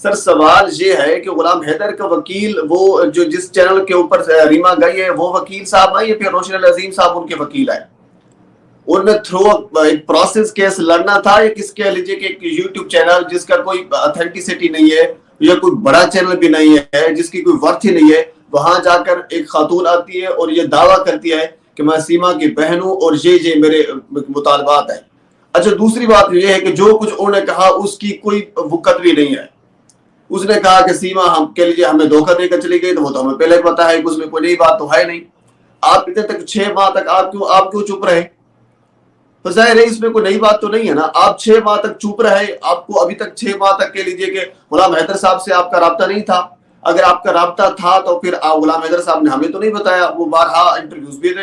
سر سوال یہ ہے کہ غلام حیدر کا وکیل وہ جو جس چینل کے اوپر ریما گئی ہے وہ وکیل صاحب ہیں یا پھر روشن العظیم صاحب ان کے وکیل ہیں؟ ان میں تھرو ایک پروسیس کیس لڑنا تھا یا کس کہہ لیجیے کہ ایک یوٹیوب چینل جس کا کوئی اتھینٹسٹی نہیں ہے یا کوئی بڑا چینل بھی نہیں ہے جس کی کوئی ورتھ ہی نہیں ہے، وہاں جا کر ایک خاتون آتی ہے اور یہ دعویٰ کرتی ہے کہ میں سیما کی بہن ہوں اور یہ میرے مطالبات ہیں۔ اچھا دوسری بات یہ ہے کہ جو کچھ انہوں نے کہا اس کی کوئی وقت بھی نہیں ہے۔ اس نے کہا کہ سیما ہم کے لیے ہمیں دھوکہ دے کر چلی گئی، تو وہ تو ہمیں پہلے پتا ہے کہ اس میں کوئی نئی بات تو ہے نہیں۔ آپ اتنے تک 6 ماہ تک آپ کیوں چپ رہے؟ تو ظاہر ہے اس میں کوئی نئی بات تو نہیں ہے نا۔ آپ 6 ماہ تک چپ رہے، آپ کو ابھی تک 6 ماہ تک کہہ لیجیے کہ غلام حیدر صاحب سے آپ کا رابطہ نہیں تھا۔ اگر آپ کا رابطہ تھا تو پھر غلام حیدر صاحب نے ہمیں تو نہیں بتایا۔ وہ بارہا انٹرویوز بھی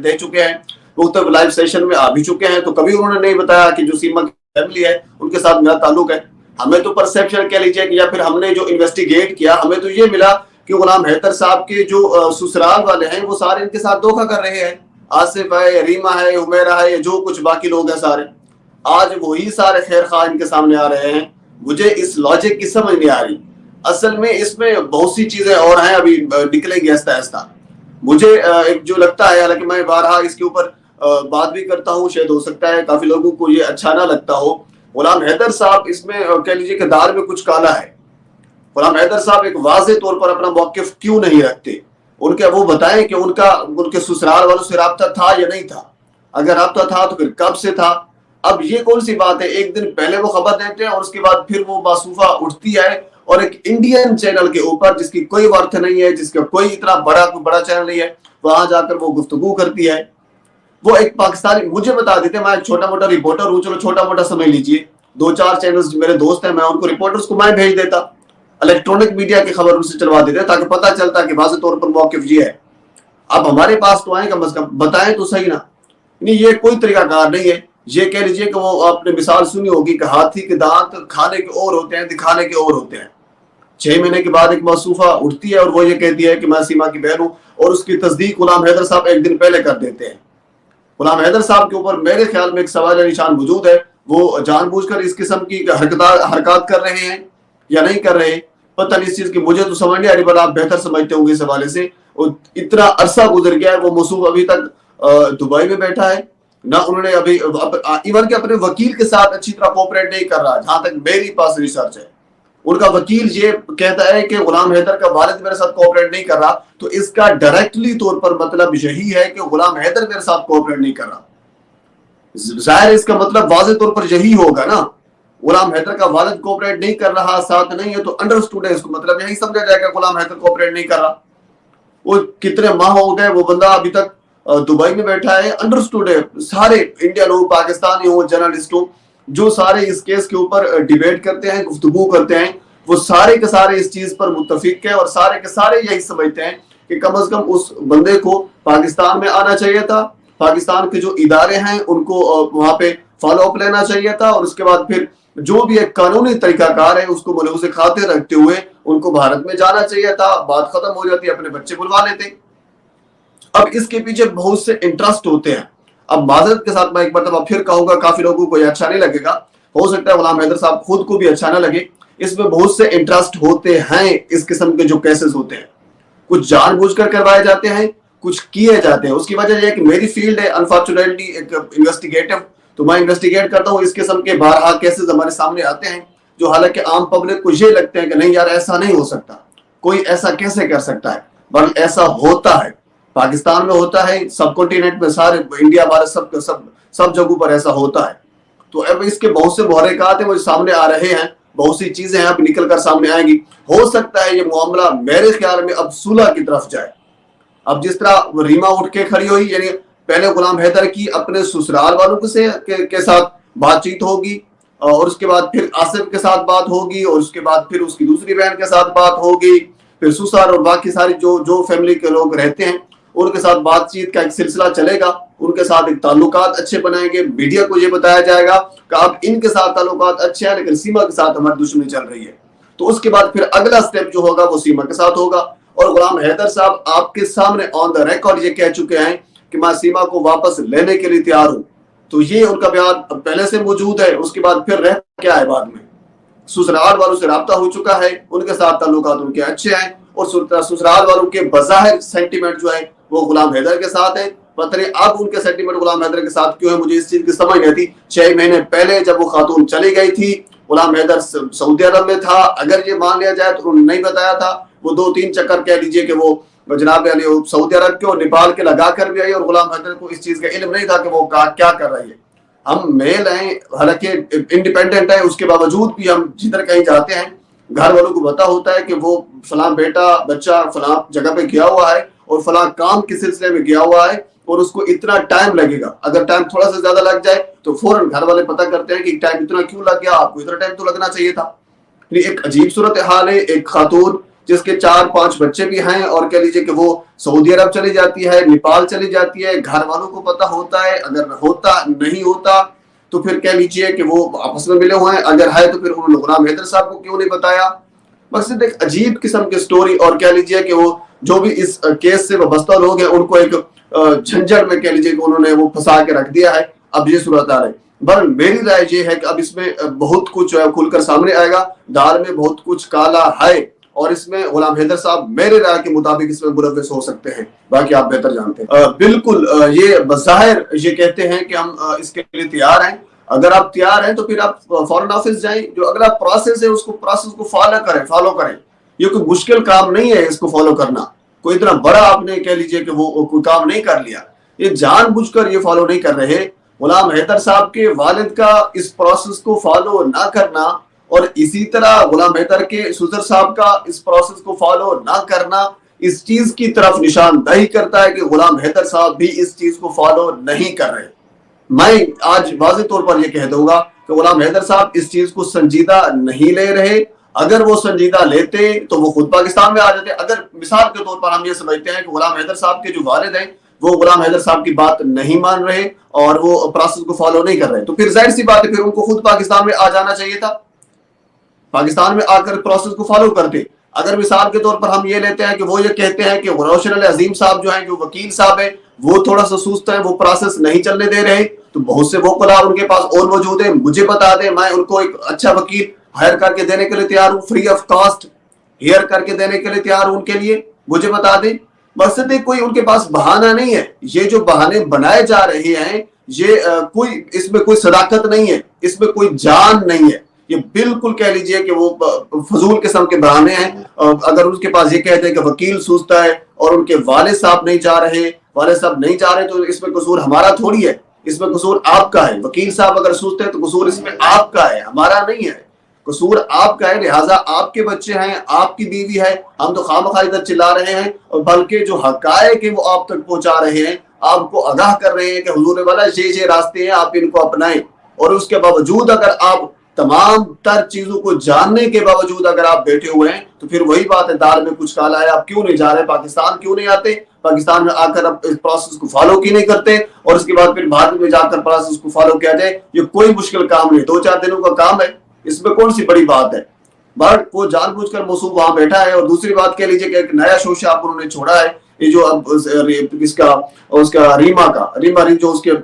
دے چکے ہیں، مختلف لائیو سیشن میں آ بھی چکے ہیں، تو کبھی انہوں نے نہیں بتایا کہ جو سیما کی فیملی ہے ان کے ساتھ میرا تعلق ہے۔ ہمیں تو پرسیپشن کہہ لیجیے کہ یا پھر ہم نے جو انویسٹیگیٹ کیا ہمیں تو یہ ملا کہ غلام حیدر صاحب کے جو سسرال والے ہیں وہ سارے ان کے ساتھ دھوکہ کر رہے ہیں۔ آصف ہے، ریما ہے، حمیرہ ہے، جو کچھ باقی لوگ ہیں سارے، آج وہی سارے خیر خواہ ان کے سامنے آ رہے ہیں۔ مجھے اس لاجک کی سمجھ نہیں آ رہی۔ اصل میں اس میں بہت سی چیزیں اور ہیں، ابھی نکلیں گی آہستہ آہستہ۔ مجھے ایک جو لگتا ہے، حالانکہ میں بارہا اس کے اوپر بات بھی کرتا ہوں، شاید ہو سکتا ہے کافی لوگوں کو یہ اچھا نہ لگتا ہو، غلام حیدر صاحب اس میں کہہ لیجیے کہ دار میں کچھ کالا ہے۔ غلام حیدر صاحب ایک واضح طور پر اپنا موقف کیوں نہیں رکھتے؟ ان کے وہ بتائیں کہ ان کے سسرال والوں سے رابطہ تھا یا نہیں تھا؟ اگر رابطہ تھا تو پھر کب سے تھا؟ اب یہ کون سی بات ہے؟ ایک دن پہلے وہ خبر دیتے ہیں اور اس کے بعد پھر وہ باصوفہ اٹھتی ہے اور ایک انڈین چینل کے اوپر جس کی کوئی ورتھ نہیں ہے، جس کا کوئی اتنا بڑا چینل نہیں ہے، وہاں جا کر وہ گفتگو کرتی ہے۔ وہ ایک پاکستانی، مجھے بتا دیتے، میں ایک چھوٹا موٹا رپورٹر ہوں، چلو چھوٹا موٹا سمجھ لیجیے، 2-4 چینلز میرے دوست ہیں، میں ان کو رپورٹرز کو میں بھیج دیتا، الیکٹرونک میڈیا کی خبر ان سے چلوا دیتے تاکہ پتہ چلتا کہ واضح طور پر موقف یہ ہے۔ اب ہمارے پاس تو آئیں، کم از کم بتائیں تو صحیح نا۔ یہ کوئی طریقہ کار نہیں ہے۔ یہ کہہ لیجیے کہ وہ آپ نے مثال سنی ہوگی کہ ہاتھی کے دانت کھانے کے اور ہوتے ہیں، دکھانے کے اور ہوتے ہیں۔ 6 مہینے کے بعد ایک موصوفہ اٹھتی ہے اور وہ یہ کہتی ہے کہ میں سیما کی بہن ہوں، اور اس کی تصدیق غلام حیدر صاحب ایک دن پہلے کر دیتے ہیں۔ غلام حیدر صاحب کے اوپر میرے خیال میں ایک سوال نشان موجود ہے، وہ جان بوجھ کر اس قسم کی حرکات کر رہے ہیں یا نہیں کر رہے، پتہ نہیں اس چیز کی مجھے تو سمجھ نہیں آ رہی، بل آپ بہتر سمجھتے ہوں گے اس حوالے سے۔ اتنا عرصہ گزر گیا ہے، وہ موصوف ابھی تک دبئی میں بیٹھا ہے، نہ انہوں نے ابھی ایون کہ اپنے وکیل کے ساتھ اچھی طرح کوپریٹ نہیں کر رہا، جہاں تک میری پاس ریسرچ ہے۔ ان کا وکیل یہ کہتا ہے کہ غلام حیدر کا والد میرے ساتھ کوپریٹ نہیں کر رہا، تو اس کا ڈائریکٹلی طور پر مطلب یہی ہے کہ غلام حیدر میرے ساتھ کوپریٹ نہیں کر رہا۔ ظاہر اس کا مطلب واضح طور پر یہی ہوگا نا، غلام حیدر کا والد کوپریٹ نہیں کر رہا، ساتھ نہیں ہے، تو انڈرسٹوڈ ہے، اس کو مطلب یہی سمجھا جائے گا غلام حیدر کوپریٹ نہیں کر رہا۔ وہ کتنے ماہ ہو گئے، وہ بندہ ابھی تک دبئی میں بیٹھا ہے، انڈرسٹوڈ ہے، سارے انڈین ہو، پاکستانی ہو، جرنلسٹ ہو، جو سارے اس کیس کے اوپر ڈیبیٹ کرتے ہیں، گفتگو کرتے ہیں، وہ سارے کے سارے اس چیز پر متفق ہیں اور سارے کے سارے یہی سمجھتے ہیں کہ کم از کم اس بندے کو پاکستان میں آنا چاہیے تھا، پاکستان کے جو ادارے ہیں ان کو وہاں پہ فالو اپ لینا چاہیے تھا، اور اس کے بعد پھر جو بھی ایک قانونی طریقہ کار ہے اس کو ملحوظ خاطر رکھتے ہوئے ان کو بھارت میں جانا چاہیے تھا، بات ختم ہو جاتی، اپنے بچے بلوا لیتے۔ اب اس کے پیچھے بہت سے انٹرسٹ ہوتے ہیں۔ اب معذرت کے ساتھ میں ایک مرتبہ پھر کہوں گا، کافی لوگوں کو یہ اچھا نہیں لگے گا، ہو سکتا ہے غلام حیدر صاحب خود کو بھی اچھا نہ لگے، اس میں بہت سے انٹرسٹ ہوتے ہیں۔ اس قسم کے جو کیسز ہوتے ہیں کچھ جان بوجھ کر کروائے جاتے ہیں، کچھ کیے جاتے ہیں۔ اس کی وجہ یہ ہے کہ میری فیلڈ ہے انفارچونیٹلی ایک انویسٹیگیٹو، تو میں انویسٹیگیٹ کرتا ہوں، اس قسم کے بارہا کیسز ہمارے سامنے آتے ہیں جو حالانکہ عام پبلک کو یہ لگتے ہیں کہ نہیں یار ایسا نہیں ہو سکتا، کوئی ایسا کیسے کر سکتا ہے، بلکہ ایسا ہوتا ہے، پاکستان میں ہوتا ہے، سب کنٹیننٹ میں، سارے انڈیا بھارت سب جگہوں پر ایسا ہوتا ہے۔ تو اب اس کے بہت سے محرکات ہیں وہ سامنے آ رہے ہیں، بہت سی چیزیں ہیں اب نکل کر سامنے آئیں گی۔ ہو سکتا ہے یہ معاملہ میرے خیال میں اب صلح کی طرف جائے۔ اب جس طرح ریما اٹھ کے کھڑی ہوئی، یعنی پہلے غلام حیدر کی اپنے سسرال والوں کے ساتھ بات چیت ہوگی، اور اس کے بعد پھر آصف کے ساتھ بات ہوگی، اور اس کے بعد پھر اس کی دوسری بہن کے ساتھ بات ہوگی، پھر سسر اور باقی ساری جو فیملی کے لوگ رہتے ہیں ان کے ساتھ بات چیت کا ایک سلسلہ چلے گا، ان کے ساتھ ایک تعلقات اچھے بنائیں گے، میڈیا کو یہ بتایا جائے گا کہ اب ان کے ساتھ تعلقات اچھے ہیں لیکن سیما کے ساتھ ہماری دشمنی چل رہی ہے۔ تو اس کے بعد پھر اگلا سٹیپ جو ہوگا وہ سیما کے ساتھ ہوگا، اور غلام حیدر صاحب آپ کے سامنے آن دا ریکارڈ یہ کہہ چکے ہیں کہ میں سیما کو واپس لینے کے لیے تیار ہوں۔ تو یہ ان کا بیان پہلے سے موجود ہے، اس کے بعد پھر رہ کیا ہے بعد میں ससुराल वालों से राब्ता हो चुका है, उनके साथ ताल्लुकात उनके अच्छे हैं, और ससुराल वालों के बज़ाहिर सेंटिमेंट जो है वो गुलाम हैदर के साथ है। पता नहीं अब उनके सेंटिमेंट गुलाम हैदर के साथ क्यों है, मुझे इस चीज की समझ नहीं आती। 6 महीने पहले जब वो खातून चली गई थी, गुलाम हैदर सऊदी अरब में था, अगर ये मान लिया जाए तो उन्होंने नहीं बताया था। वो 2-3 चक्कर कह लीजिए कि वो जनाब अली सऊदी अरब के और नेपाल के लगा कर भी आई, और गुलाम हैदर को इस चीज का इल्म नहीं था कि वो क्या कर रही है। हम मेल हैं, हालांकि इंडिपेंडेंट है, उसके बावजूद भी हम जिधर कहीं जाते हैं घर वालों को पता होता है कि वो फलां बेटा बच्चा फलां जगह पे गया हुआ है और फलां काम के सिलसिले में गया हुआ है और उसको इतना टाइम लगेगा। अगर टाइम थोड़ा सा ज्यादा लग जाए तो फौरन घर वाले पता करते हैं कि टाइम इतना क्यों लग गया, आपको इतना टाइम तो लगना चाहिए था। एक अजीब सूरत हाल है। एक खातून जिसके 4-5 बच्चे भी हैं और कह लीजिए कि वो सऊदी अरब चली जाती है, नेपाल चली जाती है, घर वालों को पता होता है, अगर होता नहीं होता तो फिर कह लीजिए कि वो आपस में मिले हुए हैं, अगर है तो फिर उन्होंने गुलाम हैदर साहब को क्यों नहीं बताया। बस एक अजीब किस्म की स्टोरी, और कह लीजिए कि वो जो भी इस केस से वाबस्ता लोग हैं उनको एक झंझट में कह लीजिए कि उन्होंने वो फंसा के रख दिया है। अब ये सूरत हाल है। पर मेरी राय ये है कि अब इसमें बहुत कुछ खुलकर सामने आएगा, दाल में बहुत कुछ काला है, और इसमें गुलाम हैदर साहब मेरे राय के मुताबिक इसमें मुलव्वस हो सकते हैं, बाकी आप बेहतर जानते हैं। बिल्कुल ये बज़ाहिर ये कहते हैं कि हम इसके लिए तैयार हैं। अगर आप तैयार हैं तो फिर आप फॉरेन ऑफिस जाएं, जो अगला प्रोसेस है उसको प्रोसेस को फॉलो करें। ये कोई मुश्किल काम नहीं है इसको फॉलो करना, कोई इतना बड़ा आपने कह लीजिए कि वो कोई काम नहीं कर लिया, ये जानबूझकर ये फॉलो नहीं कर रहे। गुलाम हैदर साहब के वालिद का इस प्रोसेस को फॉलो ना करना और इसी तरह गुलाम हैदर के ससुर साहब का इस प्रोसेस को फॉलो ना करना इस चीज की तरफ निशानदही करता है कि गुलाम हैदर साहब भी इस चीज को फॉलो नहीं कर रहे। मैं आज वाज़ेह तौर पर यह कह दूंगा कि गुलाम हैदर साहब इस चीज को संजीदा नहीं ले रहे। अगर वो संजीदा लेते तो वो खुद पाकिस्तान में आ जाते। अगर मिसाल के तौर पर हम ये समझते हैं कि गुलाम हैदर साहब के जो वालिद हैं वो गुलाम हैदर साहब की बात नहीं मान रहे और वो प्रोसेस को फॉलो नहीं कर रहे, तो फिर जाहिर सी बात है फिर उनको खुद पाकिस्तान में आ जाना चाहिए था, पाकिस्तान में आकर प्रोसेस को फॉलो करते। अगर मिसाल के तौर पर हम ये लेते हैं कि वो ये कहते हैं कि रोशन अली अजीम साहब जो हैं, जो वकील साहब है, वो थोड़ा सा सुस्त है, वो प्रोसेस नहीं चलने दे रहे, तो बहुत से वकील उनके पास और मौजूद है, मुझे बता दें, मैं उनको एक अच्छा वकील हायर करके देने के लिए तैयार हूँ, फ्री ऑफ कॉस्ट हायर करके देने के लिए तैयार हूँ उनके लिए, मुझे बता दें। मकसद कोई उनके पास बहाना नहीं है। ये जो बहाने बनाए जा रहे हैं ये कोई इसमें कोई सदाकत नहीं है, इसमें कोई जान नहीं है, ये बिल्कुल कह लीजिए कि वो फजूल किस्म के बहाने हैं। अगर उसके पास ये कहते हैं कि वकील सुस्ता है और उनके वालिद साहब नहीं जा रहे, तो इसमें कसूर हमारा थोड़ी है, इसमें कसूर आपका है। वकील साहब अगर सुस्त है तो कसूर इसमें आपका है, हमारा नहीं है, कसूर आपका है। लिहाजा आपके बच्चे हैं, आपकी बीवी है, हम तो खामखा इधर चिल्ला रहे हैं, बल्कि जो हकायक है वो आप तक पहुंचा रहे हैं, आपको आगाह कर रहे हैं कि हुजूर वाला ये रास्ते हैं, आप इनको अपनाएं। और उसके बावजूद अगर आप तमाम तर चीजों को जानने के बावजूद अगर आप बैठे हुए हैं तो फिर वही बात है, दाल में कुछ काला है। आप क्यों नहीं जा रहे, पाकिस्तान क्यों नहीं आते, पाकिस्तान में आकर अब इस प्रोसेस को फॉलो क्यों नहीं करते, और उसके बाद फिर भारत में जाकर प्रोसेस को फॉलो किया जाए। ये कोई मुश्किल काम नहीं, 2-4 दिनों का काम है, इसमें कौन सी बड़ी बात है। बट वो जानबूझकर मौसूफ वहां बैठा है। और दूसरी बात कह लीजिए कि एक नया शोशा आप उन्होंने छोड़ा है, ये जो अब इसका उसका रीमा जो उसके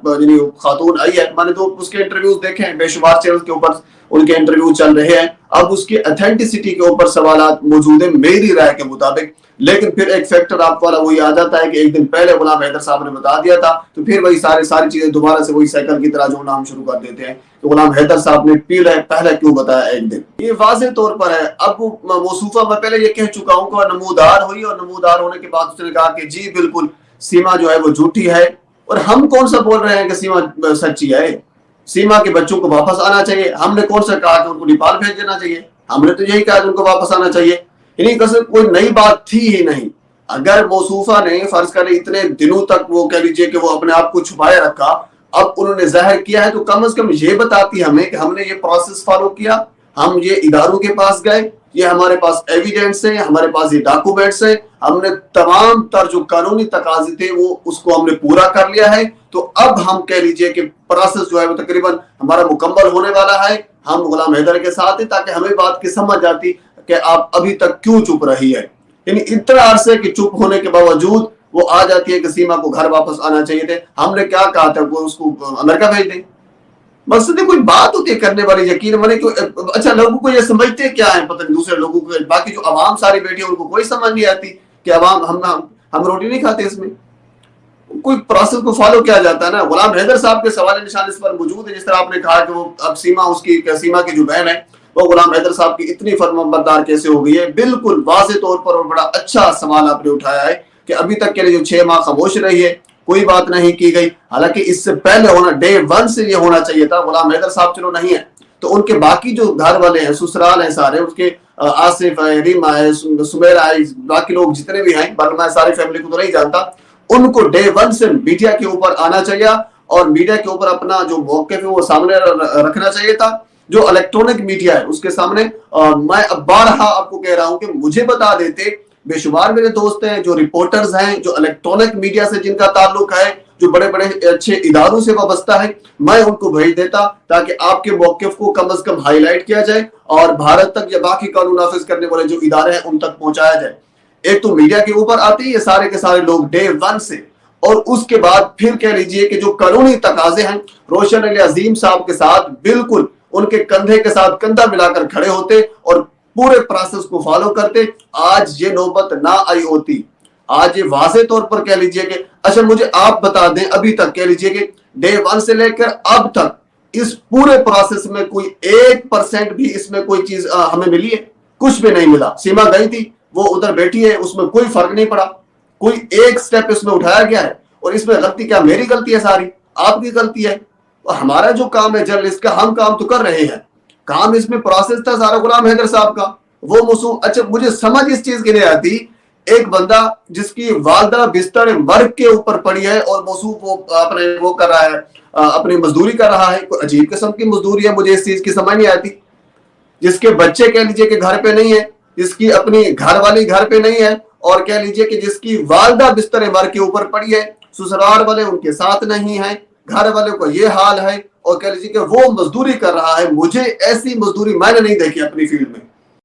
खातून आई है, मैंने तो उसके इंटरव्यूज देखे हैं, बेशुमार चैनल के ऊपर उनके इंटरव्यू चल रहे हैं। अब उसकी ऑथेंटिसिटी के ऊपर सवालात मौजूद है मेरी राय के मुताबिक। लेकिन फिर एक फैक्टर आप वाला वही आ जाता है कि एक दिन पहले गुलाम हैदर साहब ने बता दिया था, तो फिर वही सारी चीजें दोबारा से वही साइकिल की तरह जोड़ना हम शुरू कर देते हैं। तो गुलाम हैदर साहब ने पहले क्यों बताया एक दिन, ये वाज़ेह तौर पर है। अब मौसूफा मैं पहले ये कह चुका हूँ कि नमूदार हुई, और नमूदार होने के बाद उसने कहा कि जी बिल्कुल सीमा जो है वो झूठी है। और हम कौन सा बोल रहे हैं कि सीमा सच्ची है, सीमा के बच्चों को वापस आना चाहिए। हमने कौन सा कहा कि उनको नेपाल भेज देना चाहिए, हमने तो यही कहा कि उनको वापस आना चाहिए। इन्हीं कसम कोई नई बात थी ही नहीं। अगर मौसूफा ने फर्ज करें इतने दिनों तक वो कह लीजिए कि वो अपने आप को छुपाए रखा, अब उन्होंने जाहिर किया है, तो कम से कम ये बताती हमें कि हमने ये प्रोसेस फॉलो किया, हम ये इदारों के पास गए, ये हमारे पास एविडेंस है, हमारे पास ये डॉक्यूमेंट्स है, हमने तमाम तर जो कानूनी तकाजे थे वो उसको हमने पूरा कर लिया है। तो अब हम कह लीजिए कि प्रोसेस जो है वो तकरीबन हमारा मुकम्मल होने वाला है। हम गुलाम हैदर के साथ हैं, ताकि हमें बात की समझ आती कि आप अभी तक क्यों चुप रही है। यानी इतना अरसे कि चुप होने के बावजूद वो आ जाती है कि सीमा को घर वापस आना चाहिए थे। हमने क्या कहा था, वो उसको अमेरिका भेज दें, मकसद कोई बात होती है करने वाली, यकीन माने कि अच्छा लोगों को ये समझते क्या है पता नहीं, दूसरे लोगों को, बाकी जो आवाम सारी बैठी है उनको कोई समझ नहीं आती कि आवाम हम रोटी नहीं खाते, इसमें कोई प्रोसेस को फॉलो किया जाता है ना। गुलाम हैदर साहब के सवाल निशान इस पर मौजूद है, जिस तरह आपने कहा कि वो अब सीमा की जो बहन है वो गुलाम हैदर साहब की इतनी फर्माबरदार कैसे हो गई है। बिल्कुल वाज़ेह तौर पर और बड़ा अच्छा सवाल आपने उठाया है कि अभी तक के लिए जो 6 माह खामोश रही है, कोई बात नहीं की गई। हालांकि इससे पहले होना, डे 1 से ये होना चाहिए था। गुलाम हैदर साहब चलो नहीं है तो उनके बाकी जो घर वाले हैं, ससुराल हैं सारे, उसके आसिफ है, रीमा है, सुमेरा है, बाकी लोग जितने भी हैं, बल्कि मैं सारी फैमिली को तो नहीं जानता, उनको डे 1 से मीडिया के ऊपर आना चाहिए और मीडिया के ऊपर अपना जो मौक़िफ़ है वो सामने रखना चाहिए था। जो इलेक्ट्रॉनिक मीडिया है उसके सामने मैं अब बारहा आपको कह रहा हूं कि मुझे बता देते, बेशुमार मेरे दोस्त हैं जो रिपोर्टर्स हैं, जो इलेक्ट्रॉनिक मीडिया से जिनका ताल्लुक है, जो बड़े बड़े अच्छे इदारों से वाबस्ता है, मैं उनको भेज देता ताकि आपके मौक़िफ़ को कम अज कम हाईलाइट किया जाए और भारत तक या बाकी कानून नाफिज करने वाले जो इदारे हैं उन तक पहुंचाया जाए। एक तो मीडिया के ऊपर आते ही ये सारे के सारे लोग डे 1 से, और उसके बाद फिर कह लीजिए कि जो कानूनी तकाजे हैं रोशन अली अजीम साहब के साथ बिल्कुल उनके कंधे के साथ कंधा मिलाकर खड़े होते और पूरे प्रोसेस को फॉलो करते, आज ये नौबत ना आई होती। आज ये वाज़ेह तौर पर कह लीजिए कि अच्छा मुझे आप बता दें, अभी तक कह लीजिए कि डे 1 से लेकर अब तक इस पूरे प्रोसेस में कोई 1% भी इसमें कोई चीज हमें मिली है? कुछ भी नहीं मिला। सीमा गई थी, वो उधर बैठी है, उसमें कोई फर्क नहीं पड़ा, कोई एक स्टेप इसमें उठाया गया है। और इसमें गलती क्या मेरी गलती है? सारी आपकी गलती है। और हमारा जो काम है जर्नलिस्ट का, हम काम तो कर रहे हैं, काम इसमें प्रोसेस था सारा गुलाम हैदर साहब का, वो मसूम। अच्छा मुझे समझ इस चीज की नहीं आती, एक बंदा जिसकी वालदा बिस्तर मर्ग के ऊपर पड़ी है और मसूफ वो अपने वो कर रहा है, अपनी मजदूरी कर रहा है, कोई अजीब किस्म की मजदूरी है, मुझे इस चीज की समझ नहीं आती। जिसके बच्चे कह लीजिए कि घर पे नहीं है, जिसकी अपनी घर वाली घर पे नहीं है, और कह लीजिए कि जिसकी वालदा बिस्तर मर्ग के ऊपर पड़ी है, ससुराल वाले उनके साथ नहीं है, घर वाले को ये हाल है, और कह लीजिए कि वो मजदूरी कर रहा है। मुझे ऐसी मजदूरी मैंने नहीं देखी अपनी फील्ड में।